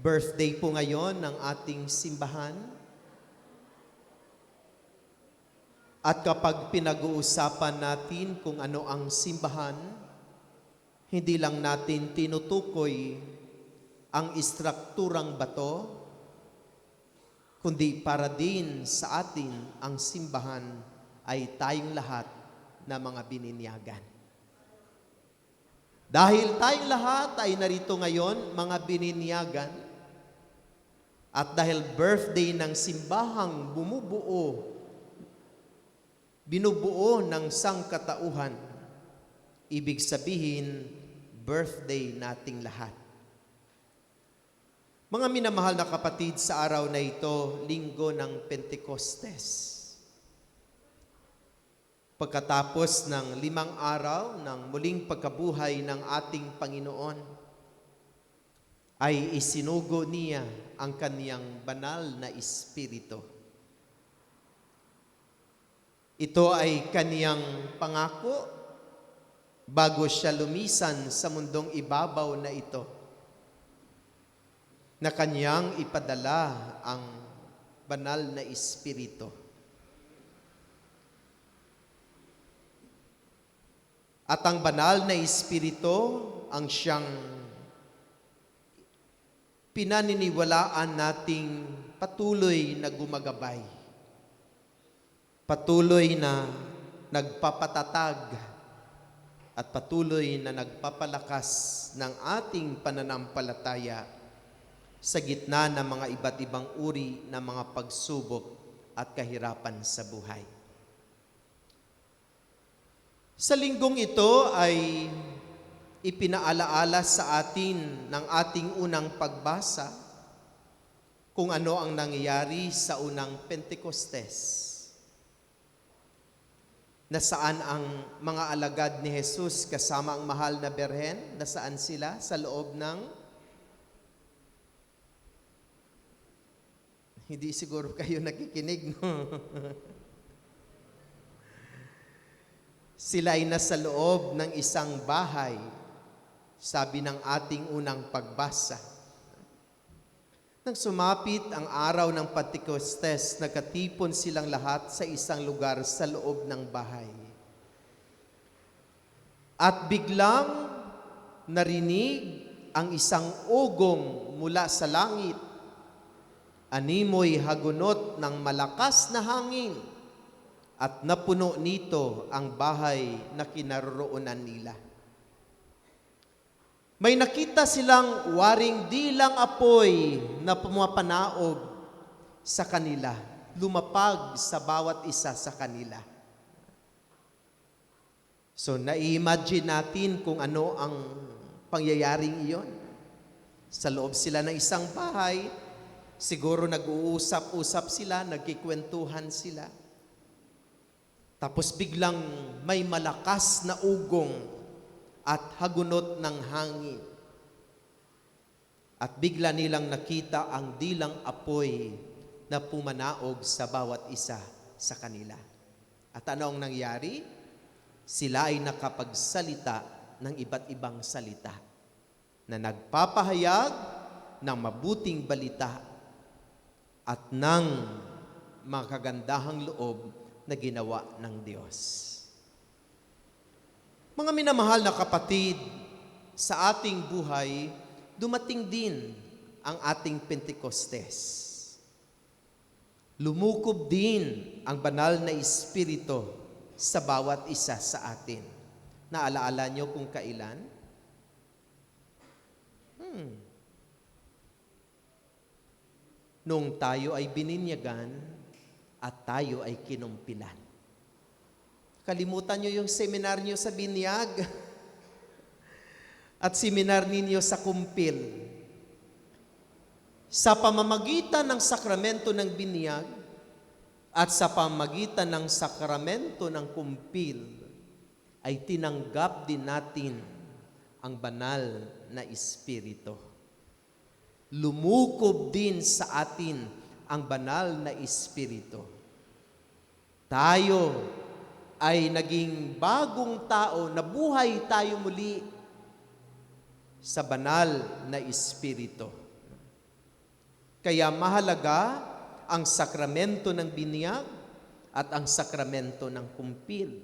Birthday po ngayon ng ating simbahan. At kapag pinag-uusapan natin kung ano ang simbahan, hindi lang natin tinutukoy ang istrukturang bato, kundi para din sa atin ang simbahan ay tayong lahat na mga bininyagan. Dahil tayong lahat ay narito ngayon, mga bininyagan, at dahil birthday ng simbahang binubuo ng sangkatauhan, ibig sabihin, birthday nating lahat. Mga minamahal na kapatid, sa araw na ito, linggo ng Pentecostes. Pagkatapos ng 5 araw ng muling pagkabuhay ng ating Panginoon, ay isinugo niya ang kaniyang banal na Espiritu. Ito ay kaniyang pangako bago siya lumisan sa mundong ibabaw na ito, na kaniyang ipadala ang banal na Espiritu. At ang banal na Espiritu ang siyang pinaniniwalaan nating patuloy na gumagabay, patuloy na nagpapatatag, at patuloy na nagpapalakas ng ating pananampalataya sa gitna ng mga iba't ibang uri ng mga pagsubok at kahirapan sa buhay. Sa linggong ito ay ipinaalaala sa atin ng ating unang pagbasa kung ano ang nangyayari sa unang Pentecostes, na saan ang mga alagad ni Jesus kasama ang mahal na Birhen, nasaan sila? Sa loob ng, hindi siguro kayo nakikinig, no? Sila ay nasa loob ng isang bahay, sabi ng ating unang pagbasa. Nang sumapit ang araw ng Pentecostes, nagkatipon silang lahat sa isang lugar sa loob ng bahay. At biglang narinig ang isang ugong mula sa langit. Animoy hagunot ng malakas na hangin, at napuno nito ang bahay na kinaroroonan nila. May nakita silang waring dilang apoy na pumapanaog sa kanila, lumapag sa bawat isa sa kanila. So, na-imagine natin kung ano ang pangyayaring iyon. Sa loob sila ng isang bahay, siguro nag-uusap-usap sila, nagkikwentuhan sila. Tapos biglang may malakas na ugong at hagunot ng hangin. At bigla nilang nakita ang dilang apoy na pumanaog sa bawat isa sa kanila. At ano ang nangyari? Sila ay nakapagsalita ng iba't ibang salita na nagpapahayag ng mabuting balita at ng makagandahang loob na ginawa ng Diyos. Mga minamahal na kapatid, sa ating buhay, dumating din ang ating Pentecostes. Lumukob din ang banal na Espiritu sa bawat isa sa atin. Naalaala niyo kung kailan? Nung tayo ay bininyagan, at tayo ay kinumpilan. Kalimutan nyo yung seminar nyo sa binyag at seminar ninyo sa kumpil. Sa pamamagitan ng sakramento ng binyag at sa pamamagitan ng sakramento ng kumpil, ay tinanggap din natin ang banal na Espiritu. Lumukob din sa atin ang banal na Espiritu. Tayo ay naging bagong tao, nabuhay tayo muli sa banal na Espiritu. Kaya mahalaga ang sakramento ng binyag at ang sakramento ng kumpil.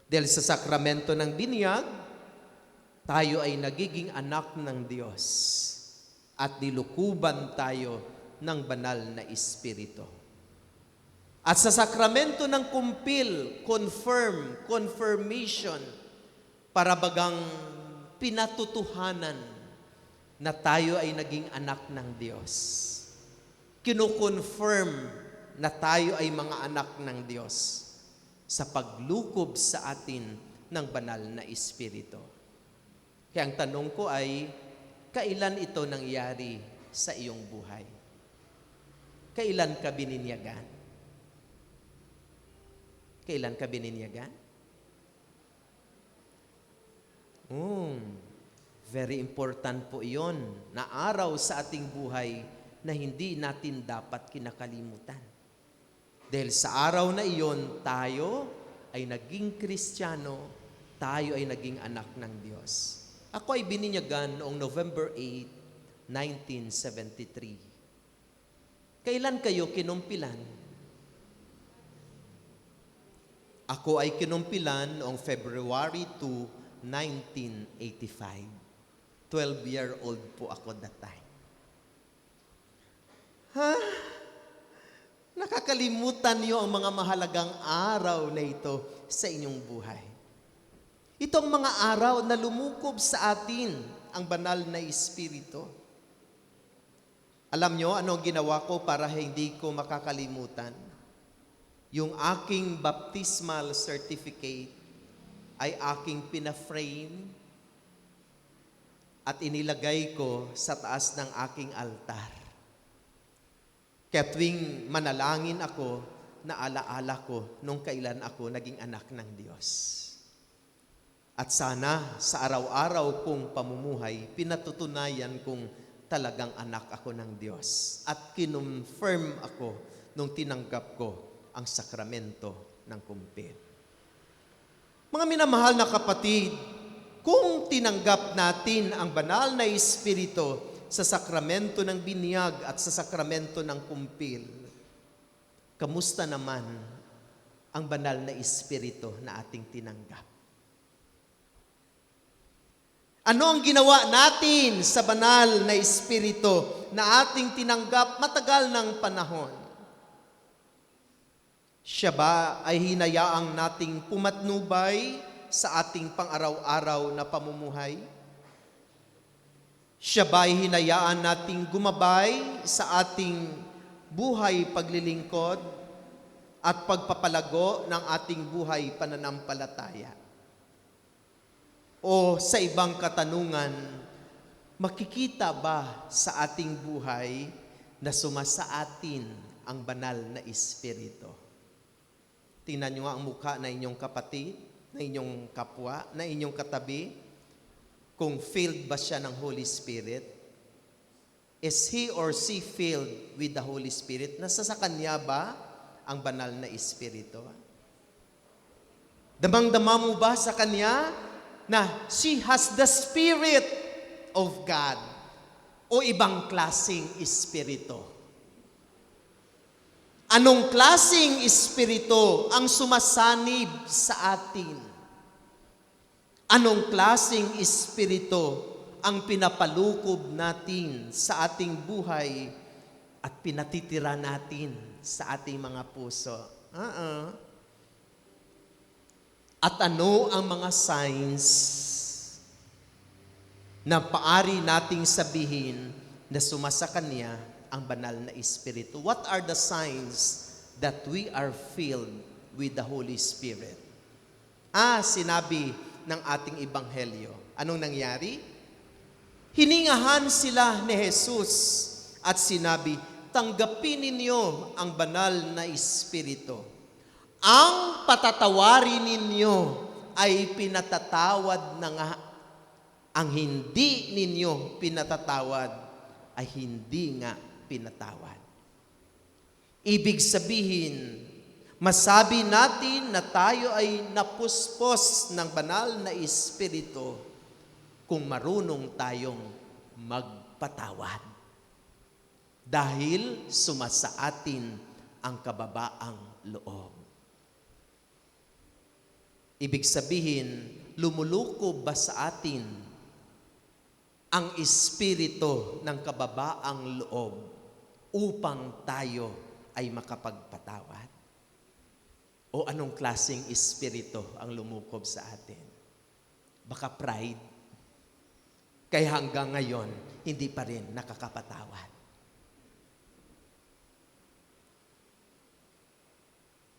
Dahil sa sakramento ng binyag, tayo ay nagiging anak ng Diyos at nilukuban tayo ng banal na Espiritu. At sa sakramento ng kumpil, confirmation, para bagang pinatutuhanan na tayo ay naging anak ng Diyos. Kino-confirm na tayo ay mga anak ng Diyos sa paglukob sa atin ng banal na Espiritu. Kaya ang tanong ko ay, kailan ito nangyari sa iyong buhay? Kailan ka bininyagan? Kailan ka bininyagan? Very important po iyon na araw sa ating buhay na hindi natin dapat kinakalimutan. Dahil sa araw na iyon, tayo ay naging Kristiyano, tayo ay naging anak ng Diyos. Ako ay bininyagan noong November 8, 1973. Kailan kayo kinumpilan? Ako ay kinumpilan noong February 2, 1985. 12-year-old po ako that time. Nakakalimutan niyo ang mga mahalagang araw na ito sa inyong buhay. Itong mga araw na lumukob sa atin ang banal na Espiritu. Alam niyo ano ang ginawa ko para hindi ko makakalimutan? Yung aking baptismal certificate ay aking pina-frame at inilagay ko sa taas ng aking altar. Kaya tuwing manalangin ako, naalaala ko nung kailan ako naging anak ng Diyos. At sana sa araw-araw kong pamumuhay, pinatutunayan kong talagang anak ako ng Diyos. At kinonfirm ako nung tinanggap ko ang sakramento ng kumpil. Mga minamahal na kapatid, kung tinanggap natin ang banal na Espiritu sa sakramento ng binyag at sa sakramento ng kumpil, kamusta naman ang banal na Espiritu na ating tinanggap? Ano ang ginawa natin sa banal na Espiritu na ating tinanggap matagal ng panahon? Siya ba ay hinayaang nating pumatnubay sa ating pang-araw-araw na pamumuhay? Siya ba ay hinayaan nating gumabay sa ating buhay paglilingkod at pagpapalago ng ating buhay pananampalataya? O sa ibang katanungan, makikita ba sa ating buhay na sumasa atin ang banal na Espiritu? Tingnan nyo nga ang mukha na inyong kapatid, na inyong kapwa, na inyong katabi, kung filled ba siya ng Holy Spirit. Is he or she filled with the Holy Spirit? Nasa sa kanya ba ang banal na Espiritu? Damang-dama mo ba sa kanya na she has the Spirit of God o ibang klaseng Espiritu? Anong klaseng Espiritu ang sumasanib sa atin? Anong klaseng Espiritu ang pinapalukob natin sa ating buhay at pinatitira natin sa ating mga puso? At ano ang mga signs na paari nating sabihin na sumasa kanya ang banal na Espiritu? What are the signs that we are filled with the Holy Spirit? Sinabi ng ating Ebanghelyo. Anong nangyari? Hiningahan sila ni Jesus at sinabi, tanggapin ninyo ang banal na Espiritu. Ang patatawarin ninyo ay pinatatawad na nga. Ang hindi ninyo pinatatawad ay hindi nga pinatawad. Ibig sabihin, masabi natin na tayo ay napuspos ng banal na Espiritu kung marunong tayong magpatawad. dahil sumasa atin ang kababaang loob. Ibig sabihin, lumulukob ba sa atin ang espiritu ng kababaang loob upang tayo ay makapagpatawad? O anong klaseng espiritu ang lumukob sa atin? Baka pride. Kaya hanggang ngayon, hindi pa rin nakakapatawad.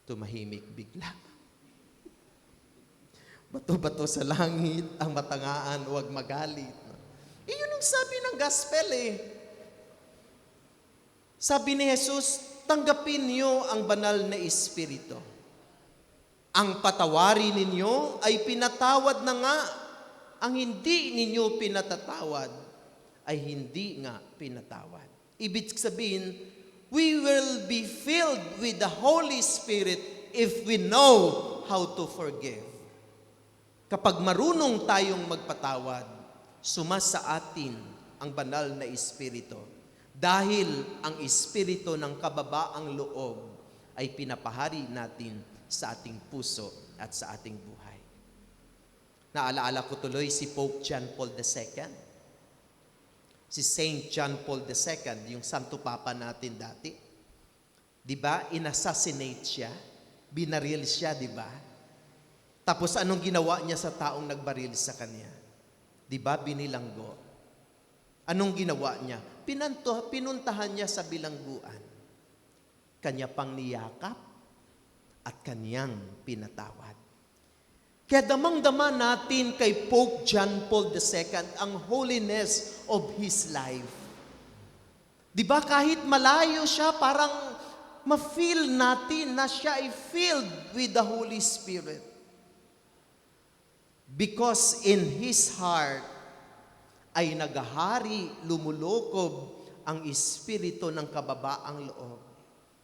Tumahimik bigla. Bato-bato sa langit, ang matangaan, huwag magalit. Yun ang sabi ng gospel Sabi ni Jesus, tanggapin niyo ang banal na espiritu. Ang patawarin ninyo ay pinatawad na nga. Ang hindi ninyo pinatatawad ay hindi nga pinatawad. Ibig sabihin, we will be filled with the Holy Spirit if we know how to forgive. Kapag marunong tayong magpatawad, sumasa atin ang banal na espiritu. Dahil ang espiritu ng kababaang loob ay pinapahari natin sa ating puso at sa ating buhay. Naalaala ko tuloy si Pope John Paul II. Si Saint John Paul II, yung Santo Papa natin dati. Diba? In-assassinate siya. Binaril siya, diba? Tapos anong ginawa niya sa taong nagbaril sa kanya? Diba? Binilanggo. Anong ginawa niya? Pinuntahan niya sa bilangguan. Kanya pang niyakap at kanyang pinatawad. Kaya damang-dama natin kay Pope John Paul II ang holiness of his life. Diba kahit malayo siya, parang ma-feel natin na siya ay filled with the Holy Spirit. Because in his heart ay naghahari, lumulokob ang espiritu ng kababaang loob.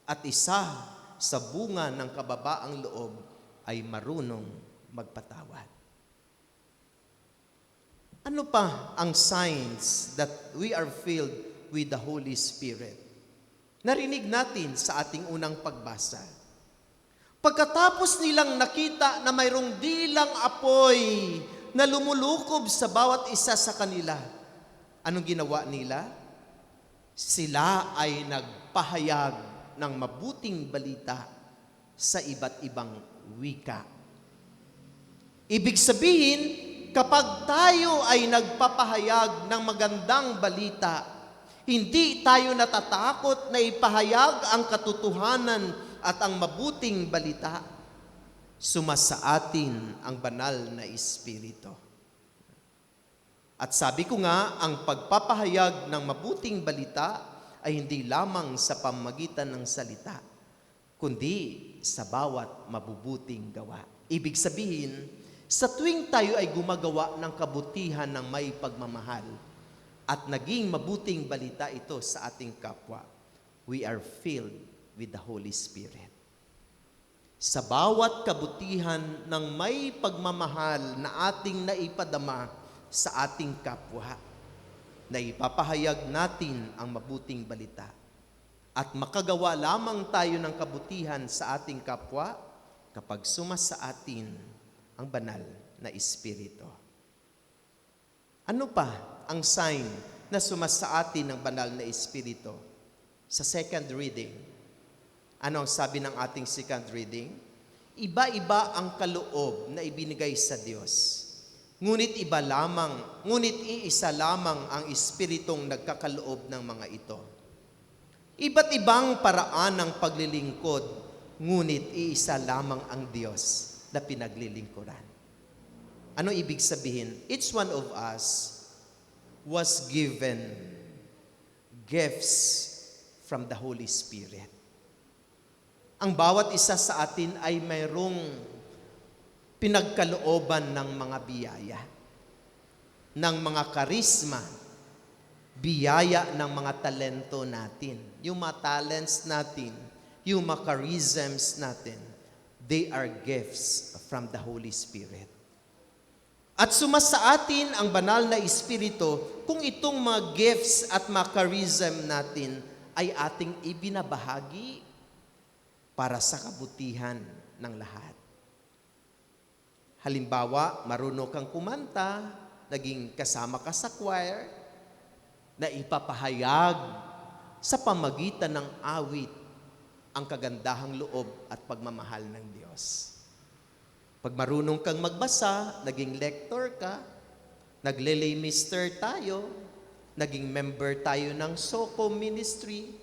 At isa sa bunga ng kababaang loob ay marunong magpatawad. Ano pa ang signs that we are filled with the Holy Spirit? Narinig natin sa ating unang pagbasa. Pagkatapos nilang nakita na mayroong dilang apoy na lumulukob sa bawat isa sa kanila, anong ginawa nila? Sila ay nagpahayag ng mabuting balita sa iba't ibang wika. Ibig sabihin, kapag tayo ay nagpapahayag ng magandang balita, hindi tayo natatakot na ipahayag ang katotohanan at ang mabuting balita. Sumasa atin ang banal na espiritu. At sabi ko nga, ang pagpapahayag ng mabuting balita ay hindi lamang sa pamamagitan ng salita, kundi sa bawat mabubuting gawa. Ibig sabihin, sa tuwing tayo ay gumagawa ng kabutihan ng may pagmamahal at naging mabuting balita ito sa ating kapwa, we are filled with the Holy Spirit. Sa bawat kabutihan ng may pagmamahal na ating naipadama sa ating kapwa, na ipapahayag natin ang mabuting balita. At makagawa lamang tayo ng kabutihan sa ating kapwa kapag sumasa atin ang banal na espiritu. Ano pa ang sign na sumasa atin ang banal na espiritu? Sa second reading, ano ang sabi ng ating second reading? Iba-iba ang kaloob na ibinigay sa Diyos. Ngunit iisa lamang ang espiritong nagkakaloob ng mga ito. Iba't ibang paraan ng paglilingkod, ngunit iisa lamang ang Diyos na pinaglilingkuran. Ano ibig sabihin? Each one of us was given gifts from the Holy Spirit. Ang bawat isa sa atin ay mayroong pinagkalooban ng mga biyaya, ng mga karisma, biyaya ng mga talento natin. Yung mga talents natin, yung mga charisms natin, they are gifts from the Holy Spirit. At sumasa atin ang banal na espiritu kung itong mga gifts at mga charism natin ay ating ibinabahagi para sa kabutihan ng lahat. Halimbawa, marunong kang kumanta, naging kasama ka sa choir, na ipapahayag sa pamagitan ng awit ang kagandahang loob at pagmamahal ng Diyos. Pag marunong kang magbasa, naging lector ka, nagle-lay mister tayo, naging member tayo ng SOCO ministry,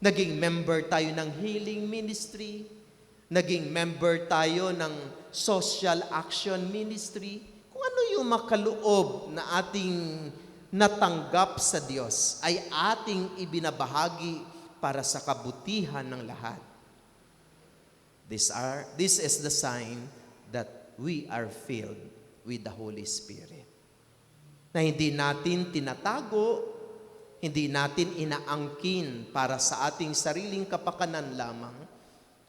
naging member tayo ng healing ministry, naging member tayo ng social action ministry. Kung ano yung makaloob na ating natanggap sa Diyos ay ating ibinabahagi para sa kabutihan ng lahat. This is the sign that we are filled with the Holy Spirit. Na hindi natin tinatago, hindi natin inaangkin para sa ating sariling kapakanan lamang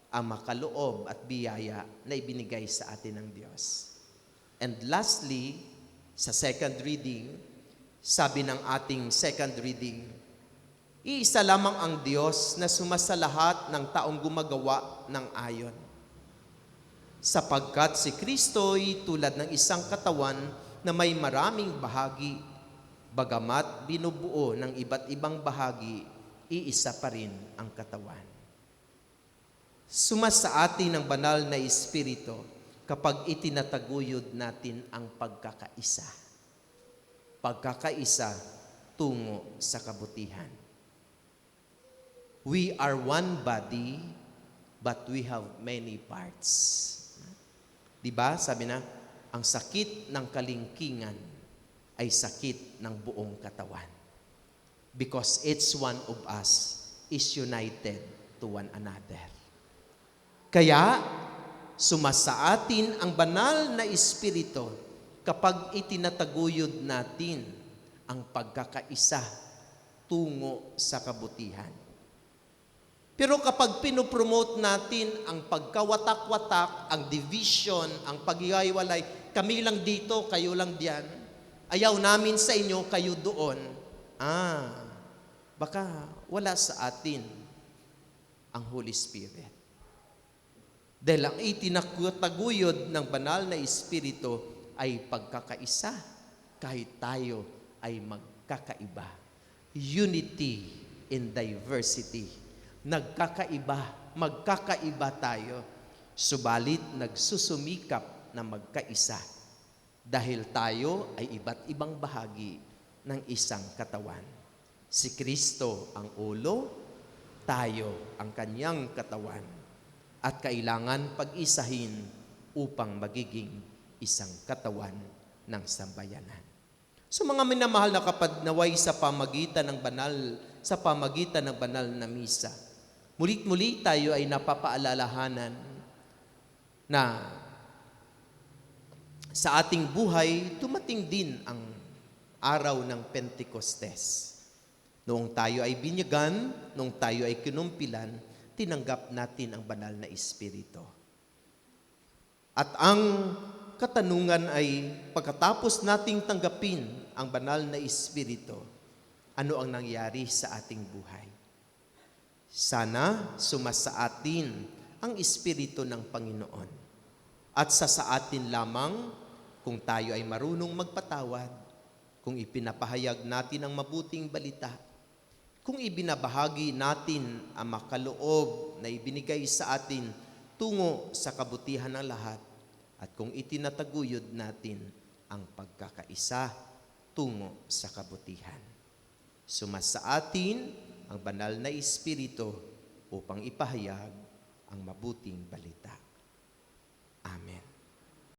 ang makaloob at biyaya na ibinigay sa atin ng Diyos. And lastly, sa second reading, sabi ng ating second reading, iisa lamang ang Diyos na sumasalahat ng taong gumagawa ng ayon. Sapagkat si Kristo'y tulad ng isang katawan na may maraming bahagi, bagamat binubuo ng iba't ibang bahagi, iisa pa rin ang katawan. Sumasa atin ng banal na Espiritu kapag itinataguyod natin ang pagkakaisa. Pagkakaisa tungo sa kabutihan. We are one body, but we have many parts. Diba? Sabi na, ang sakit ng kalingkingan ay sakit ng buong katawan. Because each one of us is united to one another. Kaya, sumasa atin ang banal na Espiritu kapag itinataguyod natin ang pagkakaisa tungo sa kabutihan. Pero kapag pinopromote natin ang pagkawatak-watak, ang division, ang paghiwalay, kami lang dito, kayo lang diyan, ayaw namin sa inyo, kayo doon, baka wala sa atin ang Holy Spirit. Dahil ang itinataguyod ng banal na Espiritu ay pagkakaisa kahit tayo ay magkakaiba. Unity in diversity. Magkakaiba tayo, subalit nagsusumikap na magkaisa dahil tayo ay iba't ibang bahagi ng isang katawan. Si Kristo ang ulo, tayo ang kanyang katawan, at kailangan pag-isahin upang magiging isang katawan ng sambayanan. So mga minamahal na kapatid, naway sa pamagitan ng banal na misa, mulit-muli tayo ay napapaalalahanan na sa ating buhay, dumating din ang araw ng Pentecostes. Noong tayo ay binyagan, noong tayo ay kinumpilan, tinanggap natin ang banal na Espiritu. At ang katanungan ay, pagkatapos nating tanggapin ang banal na Espiritu, ano ang nangyari sa ating buhay? Sana sumasa atin ang Espiritu ng Panginoon. At sa atin lamang kung tayo ay marunong magpatawad, kung ipinapahayag natin ang mabuting balita, kung ibinabahagi natin ang makaloob na ibinigay sa atin tungo sa kabutihan ng lahat, at kung itinataguyod natin ang pagkakaisa tungo sa kabutihan. Sumasa atin ang banal na Espiritu upang ipahayag ang mabuting balita. Amen.